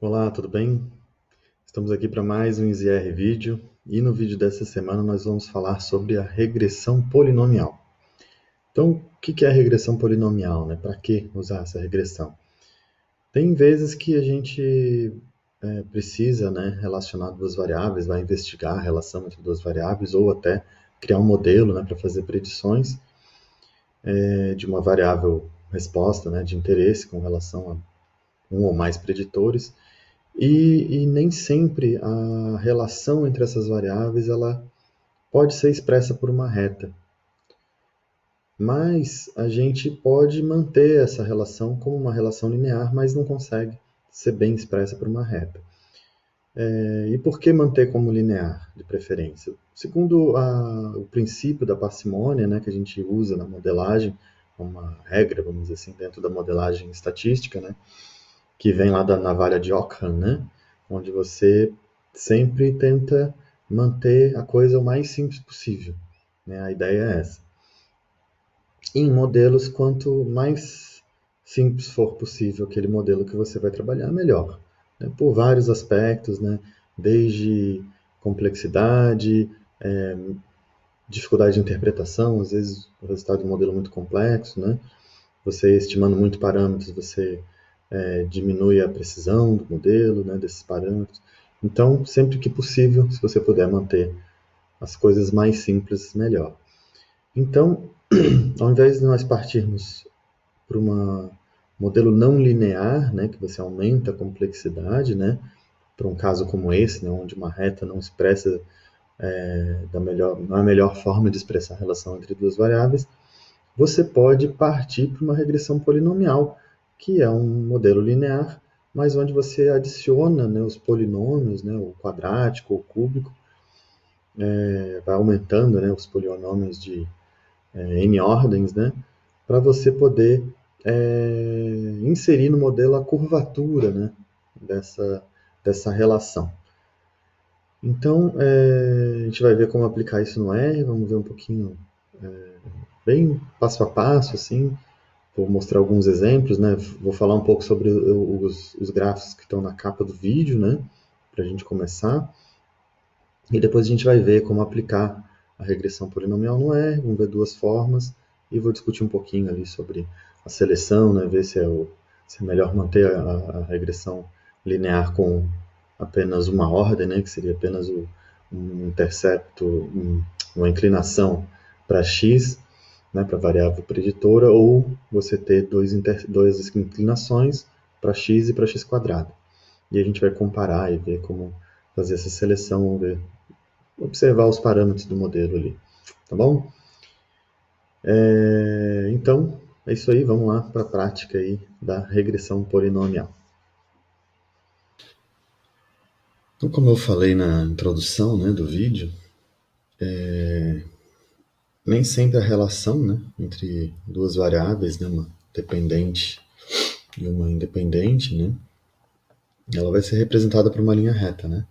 Olá, tudo bem? Estamos aqui para mais um EasyR vídeo e no vídeo dessa semana nós vamos falar sobre a regressão polinomial. Então, o que é a regressão polinomial, né? Para que usar essa regressão? Tem vezes que a gente precisa, né, relacionar duas variáveis, vai investigar a relação entre duas variáveis ou até criar um modelo, né, para fazer predições de uma variável resposta, né, de interesse com relação a um ou mais preditores. E nem sempre a relação entre essas variáveis ela pode ser expressa por uma reta, mas a gente pode manter essa relação como uma relação linear, mas não consegue ser bem expressa por uma reta. E por que manter como linear, de preferência? Segundo o princípio da parcimônia, né, que a gente usa na modelagem, uma regra, vamos dizer assim, dentro da modelagem estatística, né, que vem lá da navalha de Ockham, né? Onde você sempre tenta manter a coisa o mais simples possível. Né? A ideia é essa. Em modelos, quanto mais simples for possível aquele modelo que você vai trabalhar, melhor. Né? Por vários aspectos, né? Desde complexidade, dificuldade de interpretação, às vezes o resultado de um modelo muito complexo, né? Você estimando muito parâmetros, você diminui a precisão do modelo, né, desses parâmetros. Então, sempre que possível, se você puder manter as coisas mais simples, melhor. Então, ao invés de nós partirmos para um modelo não linear, né, que você aumenta a complexidade, né, para um caso como esse, né, onde uma reta não expressa não é a melhor forma de expressar a relação entre duas variáveis, você pode partir para uma regressão polinomial, que é um modelo linear, mas onde você adiciona, né, os polinômios, né, o quadrático, o cúbico, vai aumentando, né, os polinômios de n ordens, né, para você poder inserir no modelo a curvatura, né, dessa relação. Então, a gente vai ver como aplicar isso no R, vamos ver um pouquinho, bem passo a passo, assim. Vou mostrar alguns exemplos, né? Vou falar um pouco sobre os gráficos que estão na capa do vídeo, né? Para a gente começar. E depois a gente vai ver como aplicar a regressão polinomial no R. Vamos ver duas formas e vou discutir um pouquinho ali sobre a seleção, né? Ver se é melhor manter a regressão linear com apenas uma ordem, né? Que seria apenas um intercepto, uma inclinação para x, né, para a variável preditora, ou você ter duas inclinações para x e para x quadrado. E a gente vai comparar e ver como fazer essa seleção, observar os parâmetros do modelo ali, tá bom? Então, é isso aí, vamos lá para a prática aí da regressão polinomial. Então, como eu falei na introdução, né, do vídeo, nem sempre a relação, né, entre duas variáveis, né, uma dependente e uma independente, né, ela vai ser representada por uma linha reta, né?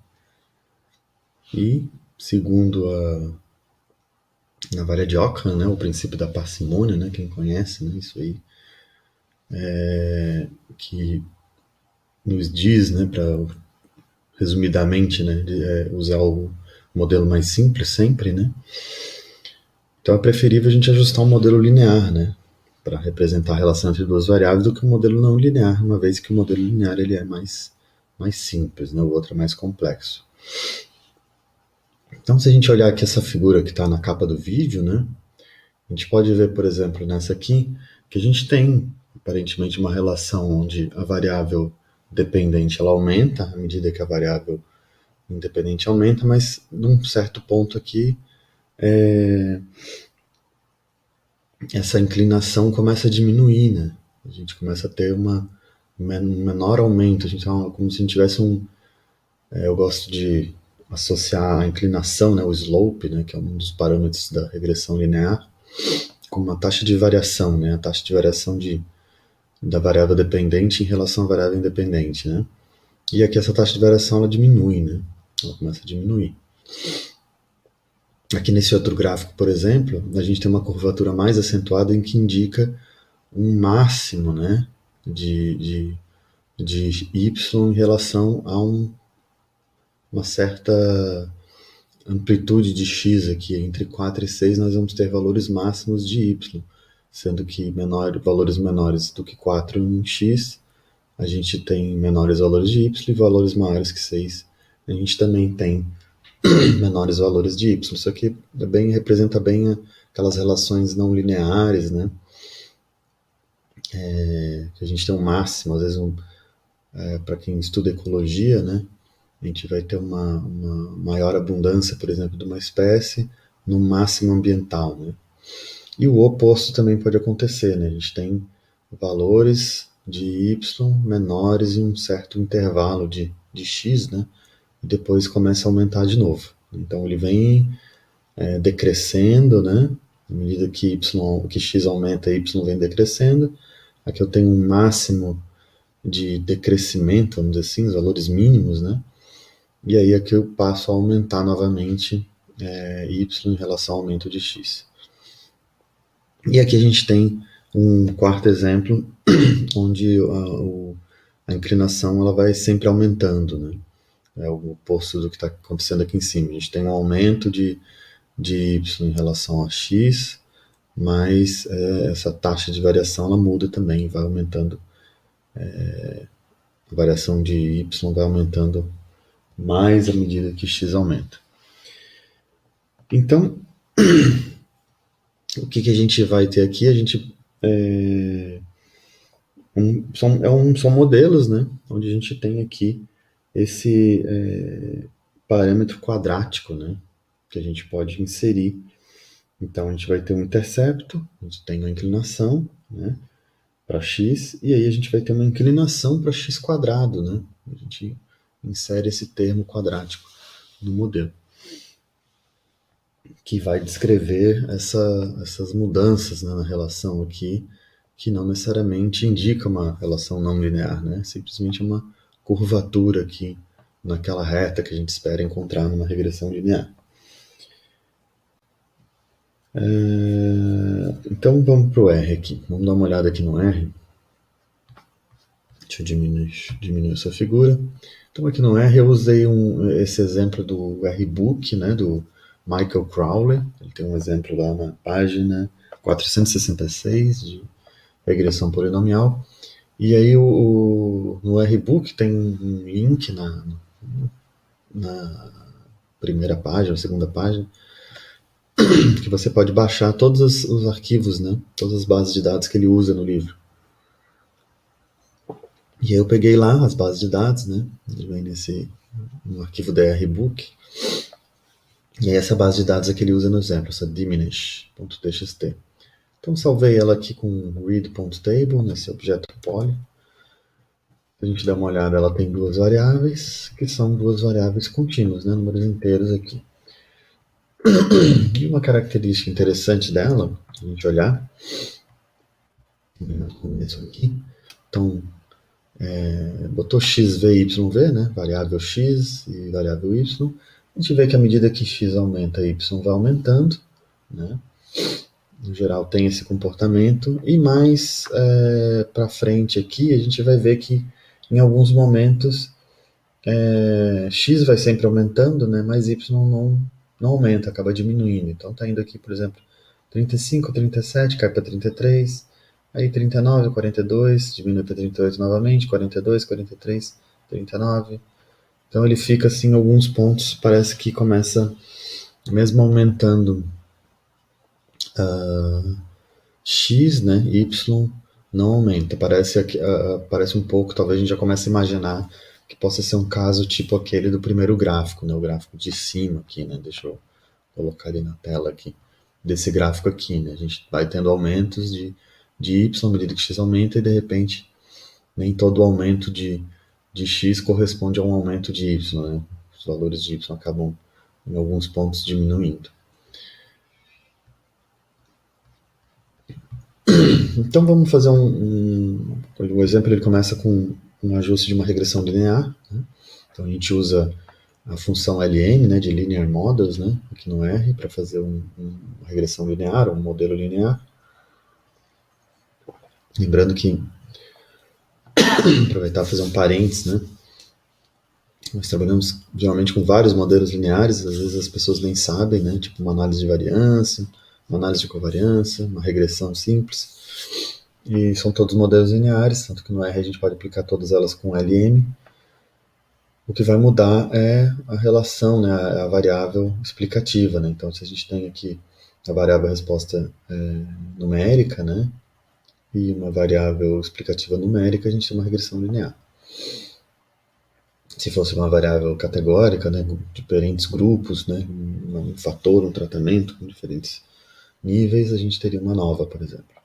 E, segundo a navalha de Ockham, né, o princípio da parcimônia, né, quem conhece, né, isso aí, que nos diz, né, para resumidamente, né, usar o modelo mais simples sempre, né? Então é preferível a gente ajustar um modelo linear, né, para representar a relação entre duas variáveis do que um modelo não linear, uma vez que o modelo linear ele é mais simples, né, o outro é mais complexo. Então, se a gente olhar aqui essa figura que está na capa do vídeo, né, a gente pode ver, por exemplo, nessa aqui, que a gente tem aparentemente uma relação onde a variável dependente ela aumenta à medida que a variável independente aumenta, mas num certo ponto aqui essa inclinação começa a diminuir, né? A gente começa a ter um menor aumento, a gente como se a gente tivesse eu gosto de associar a inclinação, né, o slope, né, que é um dos parâmetros da regressão linear, com uma taxa de variação, né, a taxa de variação da variável dependente em relação à variável independente, né. E aqui essa taxa de variação ela diminui, né, ela começa a diminuir. Aqui nesse outro gráfico, por exemplo, a gente tem uma curvatura mais acentuada em que indica um máximo, né, de de y em relação a uma certa amplitude de x aqui. Entre 4 e 6 nós vamos ter valores máximos de y, sendo que valores menores do que 4 em x, a gente tem menores valores de y, e valores maiores que 6, a gente também tem menores valores de y. Isso aqui representa bem aquelas relações não lineares, né? Que a gente tem um máximo, às vezes para quem estuda ecologia, né? A gente vai ter uma maior abundância, por exemplo, de uma espécie no máximo ambiental, né? E o oposto também pode acontecer, né? A gente tem valores de y menores em um certo intervalo de x, né? E depois começa a aumentar de novo. Então ele vem decrescendo, né? À medida que x aumenta, y vem decrescendo. Aqui eu tenho um máximo de decrescimento, vamos dizer assim, os valores mínimos, né? E aí aqui eu passo a aumentar novamente y em relação ao aumento de x. E aqui a gente tem um quarto exemplo, onde a inclinação ela vai sempre aumentando, né? É o oposto do que está acontecendo aqui em cima. A gente tem um aumento de y em relação a x, mas essa taxa de variação ela muda também, vai aumentando. A variação de y vai aumentando mais à medida que x aumenta. Então, o que a gente vai ter aqui? A gente são modelos, né? Onde a gente tem aqui esse parâmetro quadrático, né? Que a gente pode inserir. Então a gente vai ter um intercepto, a gente tem uma inclinação, né? Para x, e aí a gente vai ter uma inclinação para x quadrado, né? A gente insere esse termo quadrático no modelo, que vai descrever essas mudanças, né, na relação aqui, que não necessariamente indica uma relação não linear, né? Simplesmente uma curvatura aqui naquela reta que a gente espera encontrar numa regressão linear. Então vamos para o R aqui. Vamos dar uma olhada aqui no R. Deixa eu diminuir essa figura. Então aqui no R eu usei esse exemplo do RBook, né, do Michael Crowley. Ele tem um exemplo lá na página 466 de regressão polinomial. E aí no RBook tem um link na primeira página, segunda página, que você pode baixar todos os arquivos, né, todas as bases de dados que ele usa no livro. E aí eu peguei lá as bases de dados, né, ele vem no arquivo da RBook. E aí essa base de dados é que ele usa no exemplo, essa diminish.txt. Então salvei ela aqui com read.table, nesse objeto poly. A gente dá uma olhada, ela tem duas variáveis, que são duas variáveis contínuas, né, números inteiros aqui. E uma característica interessante dela, a gente olhar, no começo aqui, então, botou x, v, y, v, né, variável x e variável y, a gente vê que à medida que x aumenta, y vai aumentando, né, no geral tem esse comportamento, e mais para frente aqui, a gente vai ver que em alguns momentos x vai sempre aumentando, né, mas y não aumenta, acaba diminuindo. Então está indo aqui, por exemplo, 35, 37, cai para 33, aí 39, 42, diminui para 38 novamente, 42, 43, 39. Então ele fica assim em alguns pontos, parece que começa, mesmo aumentando x, né, y não aumenta. Parece um pouco, talvez a gente já comece a imaginar que possa ser um caso tipo aquele do primeiro gráfico, né, o gráfico de cima aqui, né, deixa eu colocar ali na tela aqui, desse gráfico aqui, né, a gente vai tendo aumentos de y à medida que x aumenta e de repente nem todo aumento de x corresponde a um aumento de y, né, os valores de y acabam em alguns pontos diminuindo. Então vamos fazer um exemplo, ele começa com um ajuste de uma regressão linear, né? Então a gente usa a função LM, né, de Linear Models, né, aqui no R, para fazer uma regressão linear, um modelo linear. Lembrando que aproveitar e fazer um parênteses, né? Nós trabalhamos geralmente com vários modelos lineares, às vezes as pessoas nem sabem, né? Tipo uma análise de variância, uma análise de covariância, uma regressão simples. E são todos modelos lineares, tanto que no R a gente pode aplicar todas elas com LM. O que vai mudar é a relação, né, a variável explicativa, né? Então, se a gente tem aqui a variável resposta numérica, né, e uma variável explicativa numérica, a gente tem uma regressão linear. Se fosse uma variável categórica, né, diferentes grupos, né, um fator, um tratamento com diferentes níveis, a gente teria uma nova, por exemplo.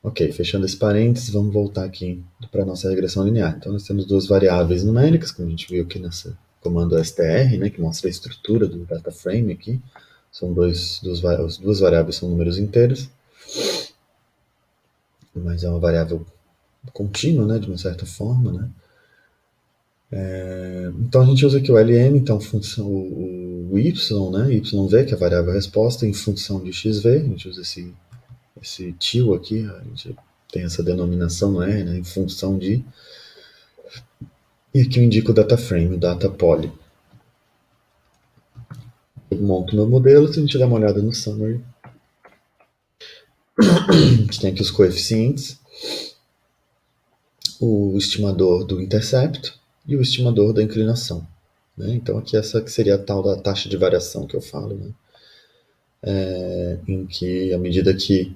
Ok, fechando esse parênteses, vamos voltar aqui para a nossa regressão linear. Então, nós temos duas variáveis numéricas, como a gente viu aqui nesse comando str, né, que mostra a estrutura do data frame aqui. São as duas variáveis são números inteiros, mas é uma variável contínua, né, de uma certa forma, né. Então, a gente usa aqui o LM, então o y, né, yv, que é a variável resposta, em função de xv, a gente usa esse til aqui, a gente tem essa denominação no R, né, em função de. E aqui eu indico o data frame, o data poly. Eu monto meu modelo, se a gente der uma olhada no summary, a gente tem aqui os coeficientes, o estimador do intercepto e o estimador da inclinação. Né? Então aqui essa que seria a tal da taxa de variação que eu falo, né? Em que à medida que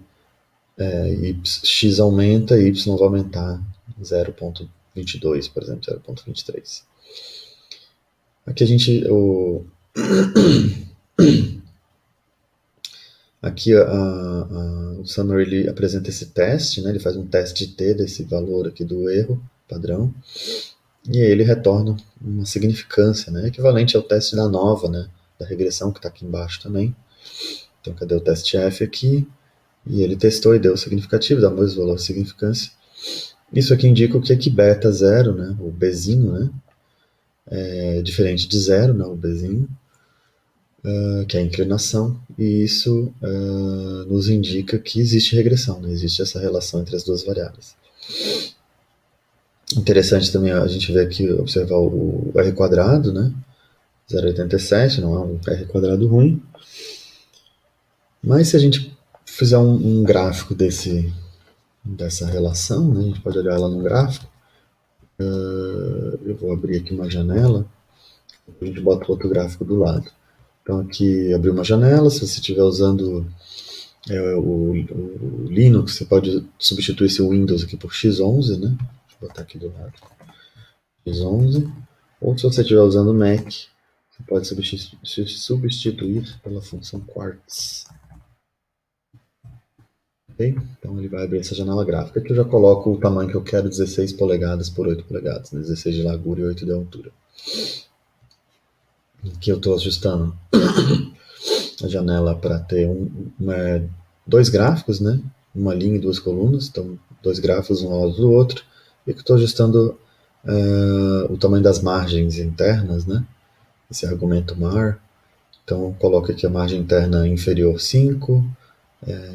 x aumenta, y vai aumentar 0,22, por exemplo, 0,23. Aqui a gente... Aqui o summary ele apresenta esse teste, né? Ele faz um teste de t desse valor aqui do erro padrão, e aí ele retorna uma significância, né? Equivalente ao teste da nova, né? Da regressão que está aqui embaixo também. Então cadê o teste F aqui? E ele testou e deu o significativo, dá o mesmo valor de significância. Isso aqui indica o que é que beta 0, né? O Bzinho, né? É diferente de 0, né? O Bzinho. Que é a inclinação, e isso nos indica que existe regressão, né? Existe essa relação entre as duas variáveis. Interessante também a gente ver aqui, observar o R quadrado, né? 0,87, não é um R quadrado ruim. Mas se a gente fizer um gráfico dessa relação, né? A gente pode olhar ela no gráfico. Eu vou abrir aqui uma janela, a gente bota outro gráfico do lado. Então aqui abriu uma janela, se você estiver usando o Linux, você pode substituir esse Windows aqui por X11, né? Deixa eu botar aqui do lado. X11. Ou se você estiver usando o Mac, você pode substituir pela função Quartz. Ok? Então ele vai abrir essa janela gráfica. Aqui eu já coloco o tamanho que eu quero, 16 polegadas por 8 polegadas, né? 16 de largura e 8 de altura. Aqui eu estou ajustando a janela para ter dois gráficos, né? Uma linha e duas colunas, então dois gráficos um ao lado do outro, e que estou ajustando o tamanho das margens internas, né? Esse argumento mar. Então eu coloco aqui a margem interna inferior 5,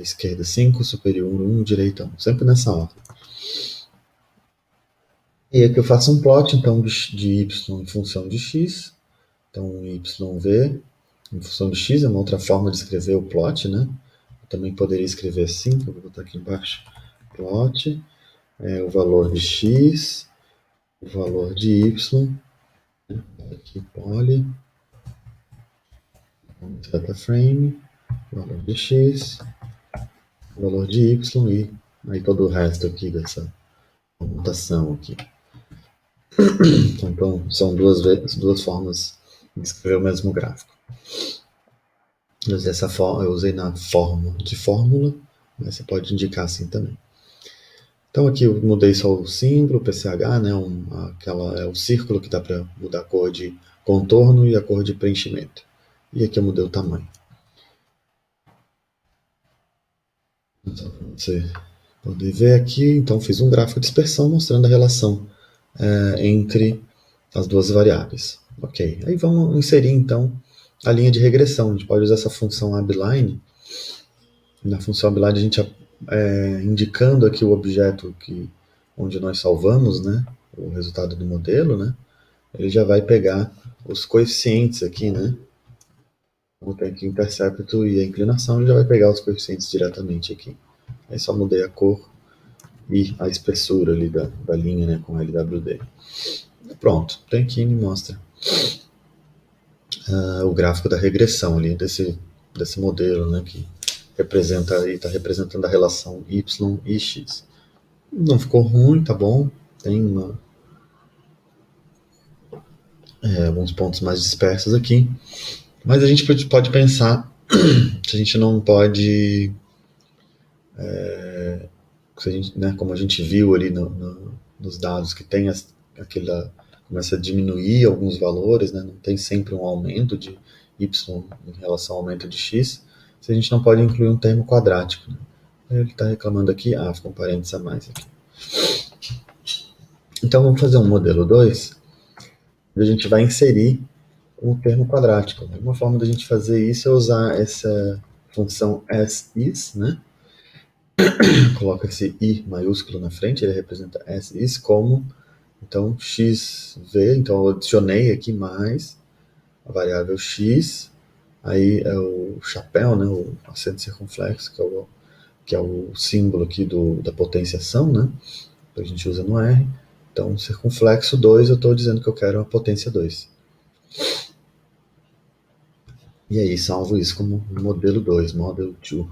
esquerda 5, superior 1, direita 1, sempre nessa ordem. E aqui eu faço um plot, então, de y em função de x, então yv em função de x é uma outra forma de escrever o plot, né? Eu também poderia escrever assim, eu vou botar aqui embaixo, plot, o valor de x, o valor de y, né? Aqui poly, data frame, valor de x, valor de y e aí todo o resto aqui dessa notação aqui. Então são duas formas de escrever o mesmo gráfico. Eu usei na forma de fórmula, mas você pode indicar assim também. Então aqui eu mudei só o símbolo, o PCH, né, é o círculo que dá para mudar a cor de contorno e a cor de preenchimento. E aqui eu mudei o tamanho. Então, você pode ver aqui, então fiz um gráfico de dispersão mostrando a relação entre as duas variáveis. Ok, aí vamos inserir então a linha de regressão. A gente pode usar essa função abline. Na função abline a gente indicando aqui o objeto que onde nós salvamos, né, o resultado do modelo, né, ele já vai pegar os coeficientes aqui, né, como tem aqui o intercepto e a inclinação, ele já vai pegar os coeficientes diretamente aqui. Aí só mudei a cor e a espessura ali da linha, né, com LWD. Pronto, tem aqui me mostra o gráfico da regressão ali desse modelo, né, que representa aí, está representando a relação y e x. Não ficou ruim, tá bom, tem alguns pontos mais dispersos aqui, mas a gente pode pensar se a gente não pode, se a gente, né, como a gente viu ali nos dados que tem aquela começa a diminuir alguns valores, né, não tem sempre um aumento de y em relação ao aumento de x, se a gente não pode incluir um termo quadrático. Né? Ele está reclamando aqui, ficou um parênteses a mais aqui. Então vamos fazer um modelo 2, onde a gente vai inserir um termo quadrático. Uma forma da gente fazer isso é usar essa função as-is, né? Coloca esse i maiúsculo na frente, ele representa as-is como, então, xv, então eu adicionei aqui mais a variável x, aí é o chapéu, né, o acento circunflexo, que é o símbolo aqui da potenciação, né, que a gente usa no R. Então, circunflexo 2, eu estou dizendo que eu quero a potência 2. E aí, salvo isso como modelo 2, model 2.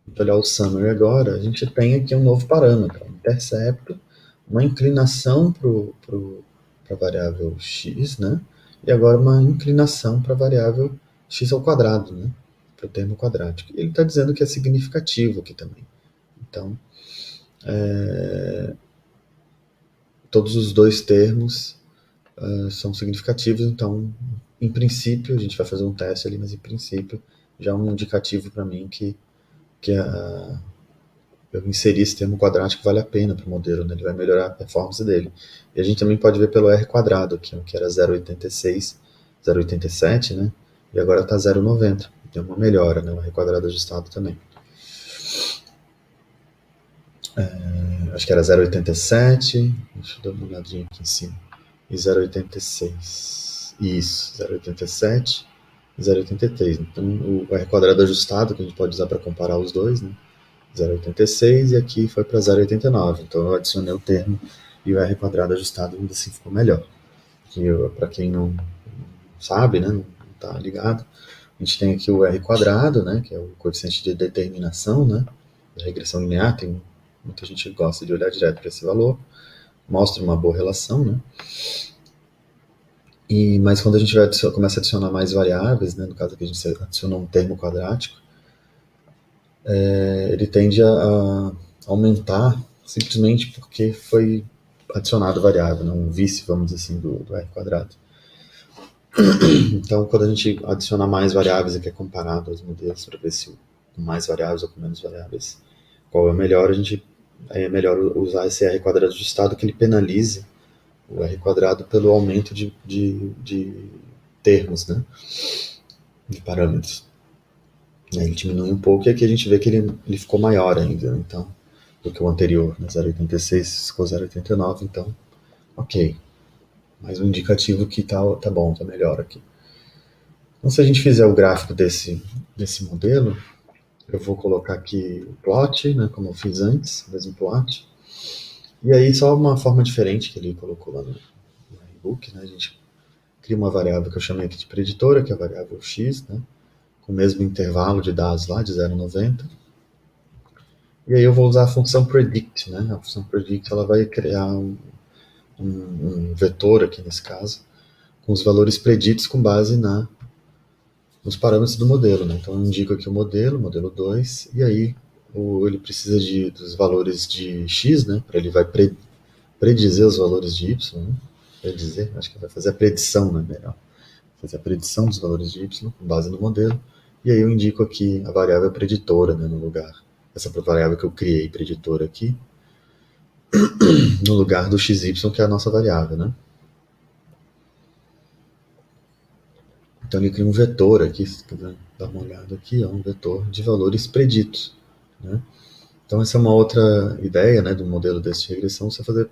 Vou olhar o summary agora, a gente tem aqui um novo parâmetro, um intercepto, uma inclinação para a variável x, né? E agora uma inclinação para a variável x ao quadrado, né? Para o termo quadrático. E ele está dizendo que é significativo aqui também. Então, todos os dois termos são significativos, então, em princípio, a gente vai fazer um teste ali, mas em princípio, já é um indicativo para mim que eu inserir esse termo quadrático vale a pena para o modelo, né? Ele vai melhorar a performance dele. E a gente também pode ver pelo R quadrado aqui, que era 0,86, 0,87, né? E agora está 0,90. Tem uma melhora, né? O R quadrado ajustado também. Acho que era 0,87, deixa eu dar uma olhadinha aqui em cima. E 0,86. Isso, 0,87 e 0,83. Então o R quadrado ajustado, que a gente pode usar para comparar os dois, né? 0,86 e aqui foi para 0,89. Então eu adicionei o termo e o R quadrado ajustado ainda assim ficou melhor. Para quem não sabe, né, não está ligado, a gente tem aqui o R quadrado, né, que é o coeficiente de determinação, né, da regressão linear. Tem muita gente que gosta de olhar direto para esse valor, mostra uma boa relação, né. Mas quando a gente começa a adicionar mais variáveis, né, no caso aqui a gente adicionou um termo quadrático, ele tende a aumentar simplesmente porque foi adicionado variável, né? Um vice, vamos dizer assim, do R quadrado. Então, quando a gente adiciona mais variáveis e quer comparado aos modelos para ver se com mais variáveis ou com menos variáveis, qual é o melhor, é melhor usar esse R quadrado ajustado que ele penalize o R quadrado pelo aumento de termos, né? De parâmetros. Ele diminui um pouco e aqui a gente vê que ele ficou maior ainda, então, do que o anterior, né? 0,86 ficou 0,89, então, ok. Mais um indicativo que tá bom, tá melhor aqui. Então, se a gente fizer o gráfico desse modelo, eu vou colocar aqui o plot, né, como eu fiz antes, o mesmo plot. E aí, só uma forma diferente que ele colocou lá no e-book, né, a gente cria uma variável que eu chamei aqui de preditora, que é a variável x, né, com o mesmo intervalo de dados lá, de 0,90. E aí eu vou usar a função predict, né, a função predict ela vai criar um vetor aqui nesse caso, com os valores preditos com base nos parâmetros do modelo, né? Então eu indico aqui o modelo 2, e aí ele precisa dos valores de x, né? Ele vai predizer os valores de y, né? Predizer, acho que vai fazer a predição, né? Melhor. Fazer a predição dos valores de y com base no modelo. E aí eu indico aqui a variável preditora, né? No lugar. Essa variável que eu criei, preditora aqui, no lugar do xy, que é a nossa variável, né? Então ele cria um vetor aqui, se quiser dar uma olhada aqui, um vetor de valores preditos, né? Então essa é uma outra ideia, né, do modelo desse de regressão, você fazer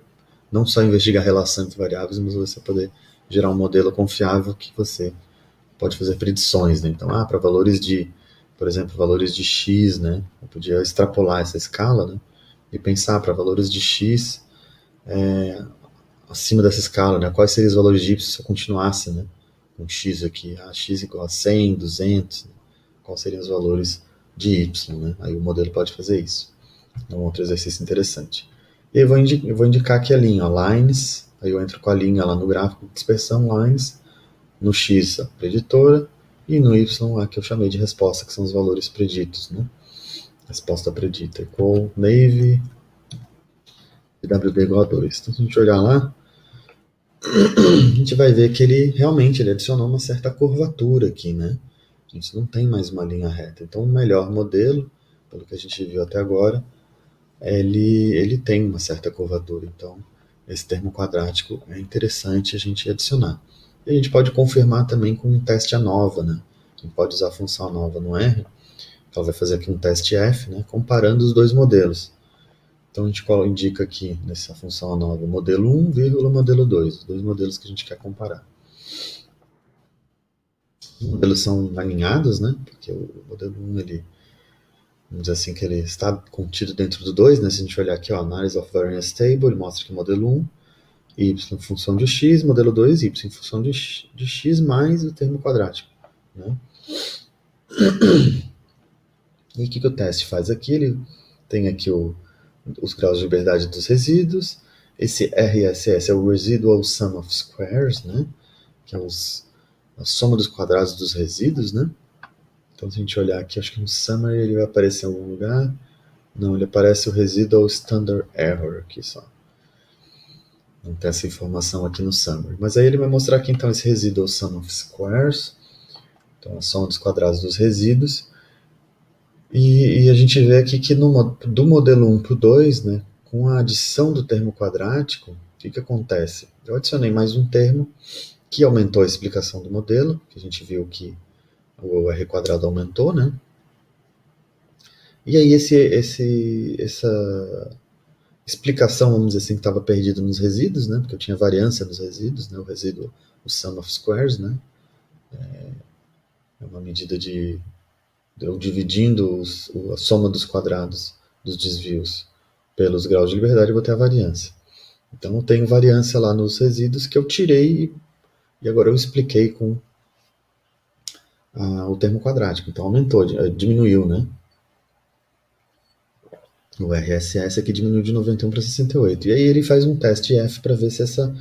não só investigar a relação entre variáveis, mas você poder gerar um modelo confiável que você pode fazer predições, né? Então, para valores de, por exemplo, valores de x, né? Eu podia extrapolar essa escala, né? E pensar para valores de x acima dessa escala, né? Quais seriam os valores de y se eu continuasse, né? Com x aqui, x igual a 100, 200, né? Quais seriam os valores de y, né? Aí o modelo pode fazer isso. É um outro exercício interessante. E aí eu vou indicar aqui a linha, ó, lines, aí eu entro com a linha lá no gráfico de dispersão, lines, no x a preditora, e no y a que eu chamei de resposta, que são os valores preditos, né? Resposta predita, equal nave, e WB igual a 2. Então, se a gente olhar lá, a gente vai ver que ele realmente ele adicionou uma certa curvatura aqui, né? A gente não tem mais uma linha reta. Então, o melhor modelo, pelo que a gente viu até agora, ele tem uma certa curvatura. Então, esse termo quadrático é interessante a gente adicionar. E a gente pode confirmar também com um teste ANOVA, né? A gente pode usar a função ANOVA no R, ela vai fazer aqui um teste F, né? Comparando os dois modelos. Então, a gente indica aqui nessa função ANOVA modelo 1, modelo 2, os dois modelos que a gente quer comparar. Os modelos são alinhados, né? Porque o modelo 1, ele, vamos dizer assim, que ele está contido dentro do 2, né? Se a gente olhar aqui, ó, Analysis of Variance Table, ele mostra que o modelo 1, y em função de x, modelo 2, y em função de x mais o termo quadrático, né? E o que o teste faz aqui? Ele tem aqui os graus de liberdade dos resíduos. Esse RSS é o Residual Sum of Squares, né? Que é a soma dos quadrados dos resíduos, né? Então, se a gente olhar aqui, acho que no Summary ele vai aparecer em algum lugar. Não, ele aparece o Residual Standard Error aqui só. Não tem essa informação aqui no Summary. Mas aí ele vai mostrar aqui, então, esse Residual Sum of Squares. Então, a soma dos quadrados dos resíduos. E a gente vê aqui que do modelo 1 para o 2, né, com a adição do termo quadrático, o que acontece? Eu adicionei mais um termo que aumentou a explicação do modelo, que a gente viu que o R quadrado aumentou, né? E aí essa explicação, vamos dizer assim, que estava perdida nos resíduos, né? Porque eu tinha variância nos resíduos, né? O resíduo, o sum of squares, né? É uma medida de eu dividindo a soma dos quadrados dos desvios pelos graus de liberdade, eu vou ter a variância. Então eu tenho variância lá nos resíduos que eu tirei e agora eu expliquei com o termo quadrático. Então aumentou, diminuiu, né? O RSS aqui diminuiu de 91 para 68. E aí ele faz um teste F para ver se essa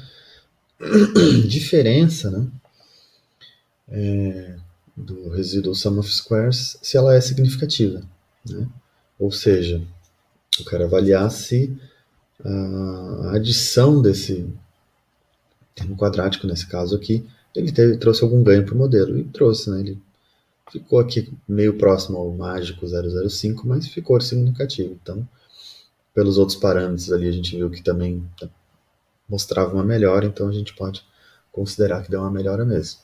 diferença, né, do residual sum of squares, se ela é significativa, né? Ou seja, eu quero avaliar se a adição desse termo quadrático, nesse caso aqui, ele trouxe algum ganho para o modelo. E trouxe, né? Ele ficou aqui meio próximo ao mágico 005, mas ficou significativo. Então, pelos outros parâmetros ali, a gente viu que também mostrava uma melhora, então a gente pode considerar que deu uma melhora mesmo.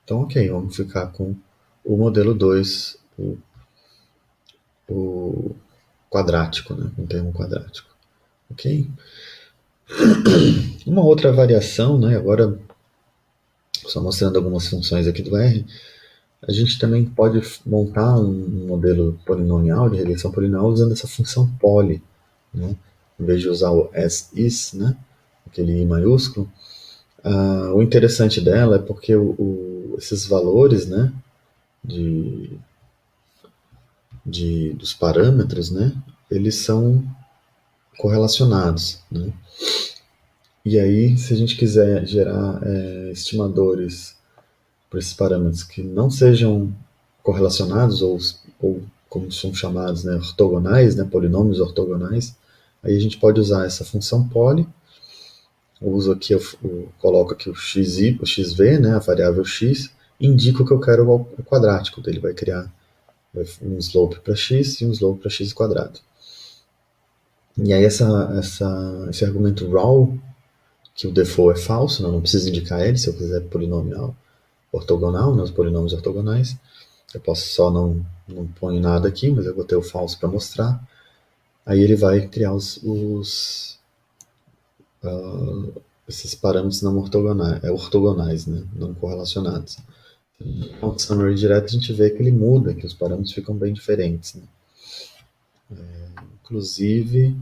Então, ok, vamos ficar com o modelo 2, o quadrático, né? Com o termo quadrático. Ok? Uma outra variação, né? Agora, só mostrando algumas funções aqui do R, a gente também pode montar um modelo polinomial, de regressão polinomial, usando essa função poly, né? Em vez de usar o as is, né? Aquele i maiúsculo. O interessante dela é porque esses valores, né? Dos parâmetros, né? Eles são correlacionados, né? E aí, se a gente quiser gerar estimadores para esses parâmetros que não sejam correlacionados ou como são chamados, né, ortogonais, né, polinômios ortogonais, aí a gente pode usar essa função poly. Eu uso aqui, eu coloco aqui o xv, né, a variável x, e indico que eu quero o quadrático. Ele vai criar um slope para x e um slope para x quadrado. E aí esse argumento raw, que o default é falso, não preciso indicar ele se eu quiser polinomial ortogonal, né, os polinômios ortogonais. Eu posso só não ponho nada aqui, mas eu vou ter o falso para mostrar. Aí ele vai criar esses parâmetros não ortogonais, né? Não correlacionados. No summary direto a gente vê que ele muda, que os parâmetros ficam bem diferentes, né? Inclusive,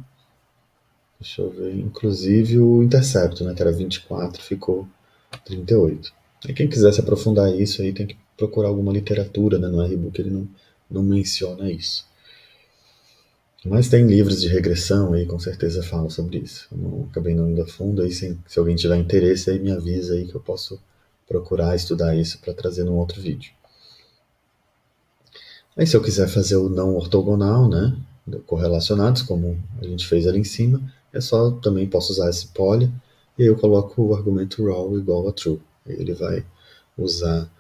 deixa eu ver, inclusive o intercepto, né, que era 24, ficou 38. E quem quiser se aprofundar isso aí tem que procurar alguma literatura, né, no RBook ele não menciona isso. Mas tem livros de regressão aí, com certeza falam sobre isso. Eu não, acabei não indo a fundo, aí se alguém tiver interesse aí me avisa aí que eu posso procurar estudar isso para trazer num outro vídeo. Aí se eu quiser fazer o não ortogonal, né, correlacionados, como a gente fez ali em cima, é só, também posso usar esse poly, e aí eu coloco o argumento raw igual a true. Aí ele vai usar,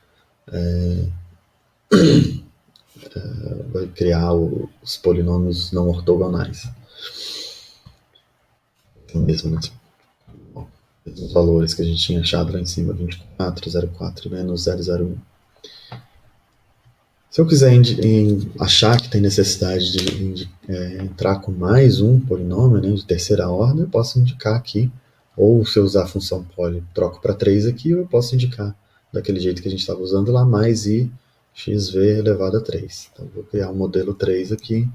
vai criar os polinômios não ortogonais. Mesmo, né? Os valores que a gente tinha achado lá em cima, 24, 04 menos 001. Se eu quiser achar que tem necessidade de entrar com mais um polinômio, né, de terceira ordem, eu posso indicar aqui, ou se eu usar a função poly, troco para 3 aqui, ou eu posso indicar daquele jeito que a gente estava usando lá, mais i xv elevado a 3. Então, vou criar um modelo 3 aqui.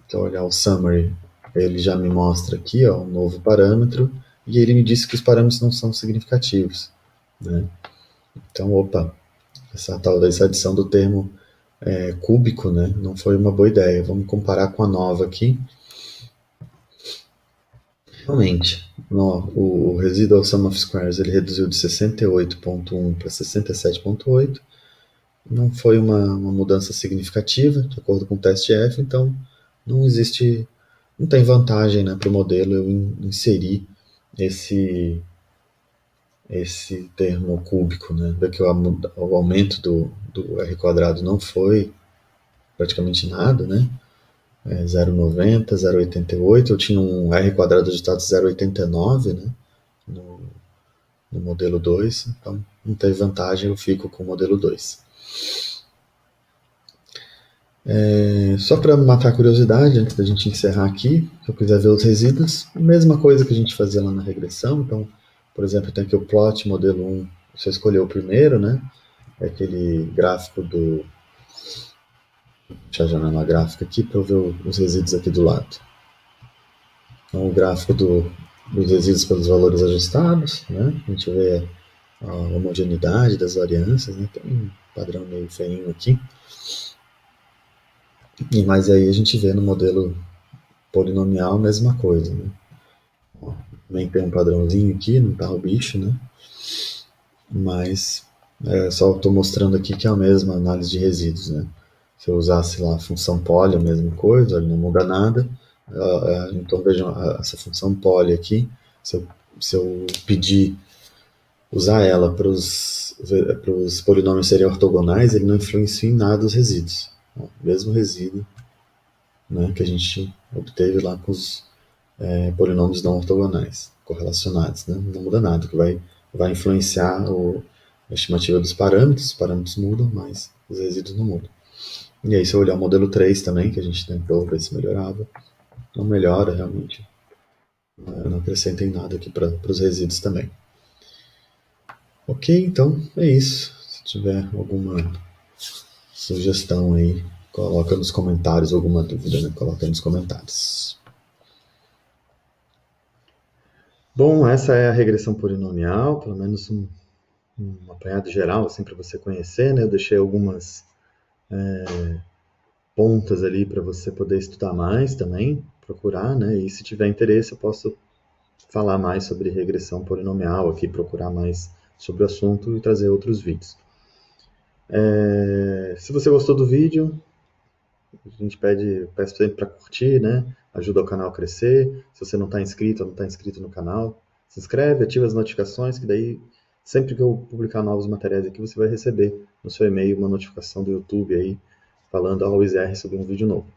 Então, olhar o summary, ele já me mostra aqui um novo parâmetro, e ele me disse que os parâmetros não são significativos, né? Então, opa, essa adição do termo cúbico, né, não foi uma boa ideia. Vamos comparar com a nova aqui. Realmente, o residual sum of squares ele reduziu de 68,1 para 67,8. Não foi uma mudança significativa, de acordo com o teste F, então não tem vantagem, né, para o modelo eu inserir esse termo cúbico, né? Vê que o aumento do R quadrado não foi praticamente nada, né? 0,90, 0,88. Eu tinha um R quadrado digitado 0,89, né? No modelo 2, então não teve vantagem, eu fico com o modelo 2. Só para matar a curiosidade, antes da gente encerrar aqui, se eu quiser ver os resíduos, a mesma coisa que a gente fazia lá na regressão. Então, por exemplo, tem aqui o plot modelo 1, você escolheu o primeiro, né? É aquele gráfico do. Deixa eu já na gráfica aqui para eu ver os resíduos aqui do lado. Então, o gráfico dos resíduos pelos valores ajustados, né? A gente vê a homogeneidade das variâncias, né? Tem um padrão meio feinho aqui. Mas aí a gente vê no modelo polinomial a mesma coisa, né? Também tem um padrãozinho aqui, não tá o bicho, né? Mas só estou mostrando aqui que é a mesma análise de resíduos, né? Se eu usasse lá a função poly, a mesma coisa, não muda nada. Então vejam essa função poly aqui, se eu pedir usar ela para os polinômios serem ortogonais, ele não influencia em nada os resíduos. O mesmo resíduo, né, que a gente obteve lá com os polinômios não ortogonais, correlacionados, né? Não muda nada, que vai influenciar a estimativa dos parâmetros, os parâmetros mudam, mas os resíduos não mudam. E aí se eu olhar o modelo 3 também, que a gente tentou ver se melhorava, não melhora realmente. Não acrescentem nada aqui para os resíduos também. Ok, então é isso. Se tiver alguma sugestão aí, coloca nos comentários, alguma dúvida, né? Coloca nos comentários. Bom, essa é a regressão polinomial, pelo menos um apanhado geral, assim, para você conhecer, né? Eu deixei algumas pontas ali para você poder estudar mais também, procurar, né? E se tiver interesse, eu posso falar mais sobre regressão polinomial aqui, procurar mais sobre o assunto e trazer outros vídeos. Se você gostou do vídeo, a gente peço sempre para curtir, né? Ajuda o canal a crescer. Se você não está inscrito ou não está inscrito no canal, se inscreve, ativa as notificações, que daí sempre que eu publicar novos materiais aqui, você vai receber no seu e-mail uma notificação do YouTube aí, falando ao IZR sobre um vídeo novo.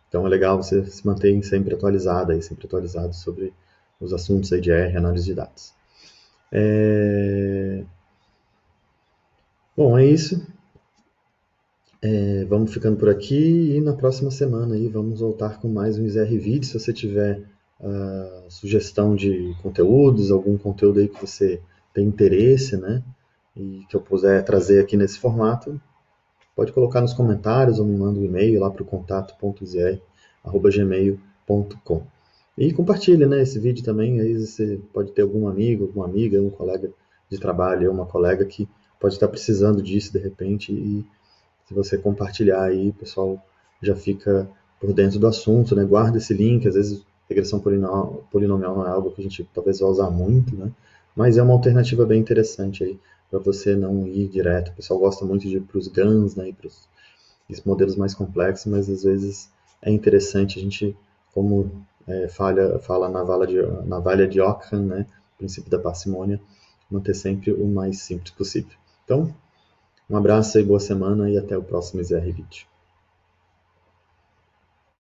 Então é legal você se manter sempre atualizado sobre os assuntos aí de R, análise de dados. Bom, é isso. Vamos ficando por aqui e na próxima semana aí vamos voltar com mais um XR Vídeo. Se você tiver sugestão de conteúdos, algum conteúdo aí que você tem interesse, né? E que eu puder trazer aqui nesse formato, pode colocar nos comentários ou me manda um e-mail lá para o contato.zr@gmail.com. E compartilha, né, esse vídeo também, aí você pode ter algum amigo, alguma amiga, um colega de trabalho, uma colega que pode estar precisando disso de repente, e se você compartilhar aí, o pessoal já fica por dentro do assunto, né? Guarda esse link, às vezes regressão polinomial não é algo que a gente talvez vá usar muito, né? Mas é uma alternativa bem interessante aí para você não ir direto. O pessoal gosta muito de ir para os GANs, né? E para os modelos mais complexos, mas às vezes é interessante a gente, como fala na Valha de Ockham, né? O princípio da parcimônia, manter sempre o mais simples possível. Então, um abraço e boa semana e até o próximo XR Vídeo.